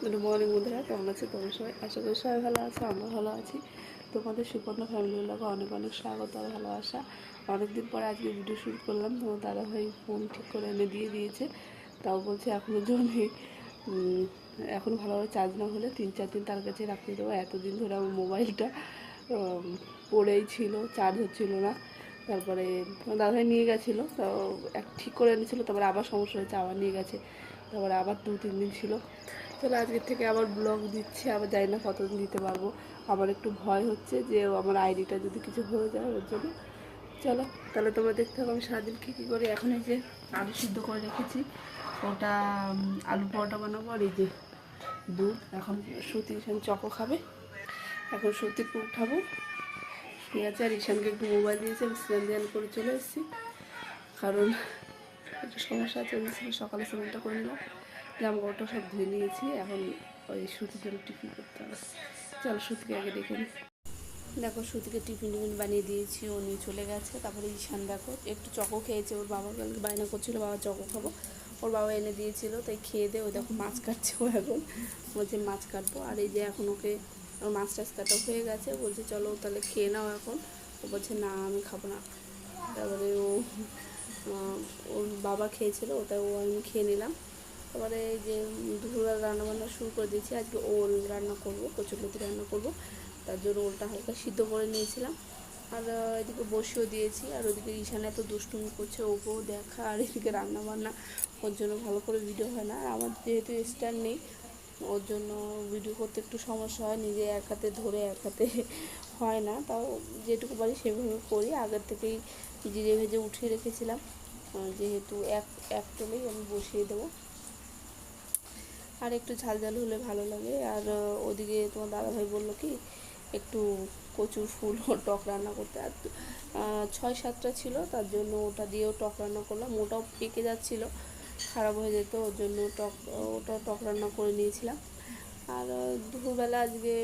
Good morning বন্ধুরা, কেমন আছে তোমরা সবাই? আশা করি সবাই ভালো আছে, আমরা ভালো আছি। তোমাদের সুপর্ণ ফ্যামিলিগুলোকে অনেক অনেক স্বাগত আর ভালোবাসা। অনেকদিন পরে আজকে ভিডিও শ্যুট করলাম। তোমার দাদাভাই ফোন ঠিক করে এনে দিয়ে দিয়েছে, তাও বলছে এখনও জন্য এখন ভালোভাবে চার্জ না হলে 3-4 দিন তার কাছে রাখতে দেবো। এতদিন ধরে আমার মোবাইলটা পড়েই ছিল, চার্জ হচ্ছিল না। তারপরে দাদাভাই নিয়ে গেছিলো, তো ঠিক করে এনেছিলো, তারপরে আবার সমস্যা হয়েছে, আবার নিয়ে গেছে, তারপরে আবার 2-3 দিন ছিল। চলো আজকের থেকে আবার ব্লগ দিচ্ছি, আবার জানি না কতদিন দিতে পারবো। আমার একটু ভয় হচ্ছে যে আমার আইডিটা যদি কিছু হয়ে যায় ওর জন্য। চলো তাহলে তোমরা দেখতে হবে আমি সারাদিন কী কী করি। এখন এই যে আলু সিদ্ধ করে রেখেছি, ওটা আলু পরোটা বানাবো। আর এই যে দুধ, এখন সুতি ঈশান চকো খাবে, এখন সুতিকে উঠাবো। ঠিক আছে, আর ঈশানকে একটু মোবাইল দিয়েছে, আমি স্নান ধ্যান করে চলে এসেছি, কারণ একটু সমস্যা আছে। সকালে স্নানটা করে নিলাম, জামা কাপড়টা সব ধুয়ে নিয়েছি, এখন ওই সুতির জন্য টিফিন করতে হবে। চলো সুতিকে আগে ডেকে নিই। দেখো সুতিকে টিফিন বানিয়ে দিয়েছি, ও নিয়ে চলে গেছে। তারপরে ঈশান দেখো একটু চকো খেয়েছে, ওর বাবা কালকে বায়না করছিল বাবা চকো খাবো, ওর বাবা এনে দিয়েছিল, তাই খেয়ে দে। ওই দেখো মাছ কাটছে, ও এখন বলছে মাছ কাটবো। আর এই যে এখন ওকে মাছ টাছ কাটা হয়ে গেছে, বলছে চলো তাহলে খেয়ে নাও এখন। ও বলছে না আমি খাবো না। তারপরে ওর বাবা খেয়েছিল, ওটা আমি খেয়ে নিলাম। তারপরে এই যে দুপুরবেলা রান্নাবান্না শুরু করে দিয়েছি। আজকে ওল রান্না করবো, কচুরলতি রান্না করব, তার জন্য ওলটা হালকা সিদ্ধ করে নিয়েছিলাম। আর এদিকে বসিয়েও দিয়েছি। আর ওদিকে ঈশান এত দুষ্টুমি করছে, ওকেও দেখা, আর এদিকে রান্নাবান্না, ওর জন্য ভালো করে ভিডিও হয় না। আর আমার যেহেতু স্ট্যান্ড নেই, ওর জন্য ভিডিও করতে একটু সমস্যা হয়, নিজে এক হাতে ধরে এক হাতে হয় না। তাও যেটুকু পারি সেভাবে করি। আগের থেকেই জিরে ভেজে উঠিয়ে রেখেছিলাম, যেহেতু এক তেলেই আমি বসিয়ে দেবো। আর একটু ঝাল ঝাল হলে ভালো লাগে। আর ওদিকে তোমার দাদাভাই বললো কি একটু কচুর ফুল ও টক রান্না করতে। আর 6-7টা ছিল, তার জন্য ওটা দিয়েও টক রান্না করলাম। ওটাও পেকে যাচ্ছিলো, খারাপ হয়ে যেত, ওর জন্য ওটা টক রান্না করে নিয়েছিলাম। আর দুপুরবেলা আজকে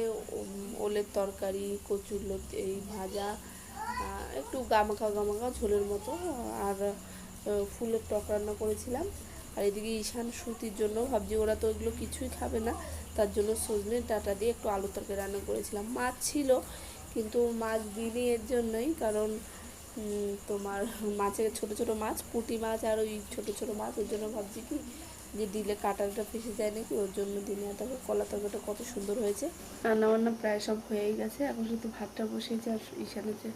ওলের তরকারি, কচুরলতি এই ভাজা, একটু গামাখা গামাখা ঝোলের মতো, আর ফুলের টক রান্না করেছিলাম। আর এদিকে ঈশান সুতির জন্য ভাবছি ওরা তো ওইগুলো কিছুই খাবে না, তার জন্য সজনে ডাঁটা দিয়ে একটু আলু তরকারি রান্না করেছিলাম। মাছ ছিল, কিন্তু মাছ দিইনি এর জন্যই, কারণ তোমার মাছের ছোট ছোট মাছ, পুঁটি মাছ আর ওই ছোট ছোট মাছ, ওর জন্য ভাবছি কি যে দিলে কাঁটাটা ফেসে যায় নাকি, ওর জন্য দিনে। দেখো কলা তরকারিটা কত সুন্দর হয়েছে। রান্নাবান্না প্রায় সব হয়েই গেছে, এখন শুধু ভাতটা বসিয়েছি। আর ঈশানের যে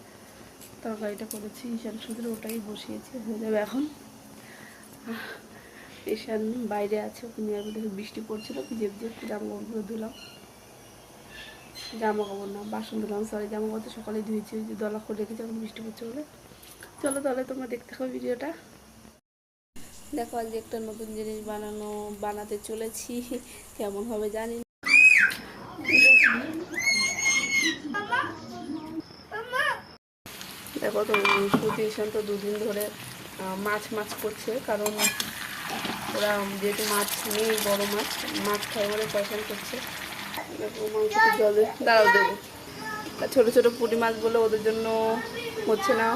তরকারিটা করেছি, ঈশান শুধু ওটাই বসিয়েছি, হয়ে যাবে এখন। ঈশান বাইরে আছে, ওকে নিয়ে আসবো। দেখে বৃষ্টি পড়ছিল, ভিজে ভিজে জামা কাপড়গুলো ধুলাম, জামা কাপড় না বাসন ধুলাম, সরি জামা কাপড় তো সকালে ধুয়েছি, ওই যে দলা করে রেখেছি, এখন বৃষ্টি পড়ছে বলে। চলো তাহলে তোমরা দেখতে হবে ভিডিওটা। দেখো আজকে একটা নতুন জিনিস বানাতে চলেছি, কেমন হবে জানি না। দেখো তো সুতি ঈশান তো 2 দিন ধরে মাছ করছে, কারণ ওরা যেহেতু মাছ নেই, বড় মাছ খাই বলে পয়সা করছে। দেখো মাংসতে জলে দাঁড়াও দেবো, ছোটো ছোটো পুঁটি মাছ বলে ওদের জন্য হচ্ছে না,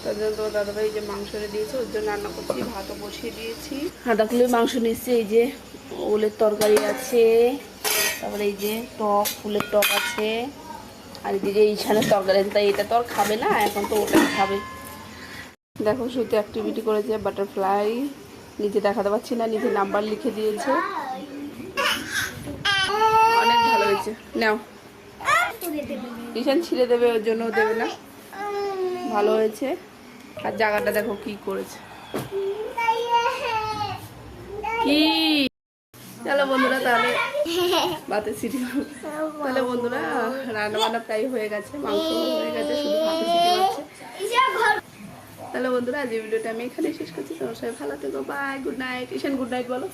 তার জন্য তোমার দাদাভাই যে মাংস এনে দিয়েছে, ওর জন্য রান্না করছি। ভাতও বসিয়ে দিয়েছি, 1/2 কিলো মাংস নিচ্ছে। এই যে ওলের তরকারি আছে, তারপরে এই যে ফুলের টক আছে, আর এদিকে ঈশানের তরকারি আছে। তাই এটা তো আর খাবে না, এখন তো ওটাই খাবে। দেখো শুধু অ্যাক্টিভিটি করেছে, বাটারফ্লাই, নিচে দেখাতে পারছি না, নিচে নাম্বার লিখে দিয়েছে, অনেক ভালো হয়েছে। নাও ঈশান ছিঁড়ে দেবে, ওর জন্য দেবে না, ভালো হয়েছে। আর জায়গাটা দেখো কি করেছে, কি। চলো বন্ধুরা তাহলে ভাতে সিটি, তাহলে বন্ধুরা রান্না বান্না প্রায় হয়ে গেছে, মাংস হয়ে গেছে, শুধু ভাতে সিটি হচ্ছে। তাহলে বন্ধুরা আজ ভিডিওটা আমি এখানে শেষ করছি। তোমার সবাই ভালো থেকো, bye, good night. Ishaan good night বলো।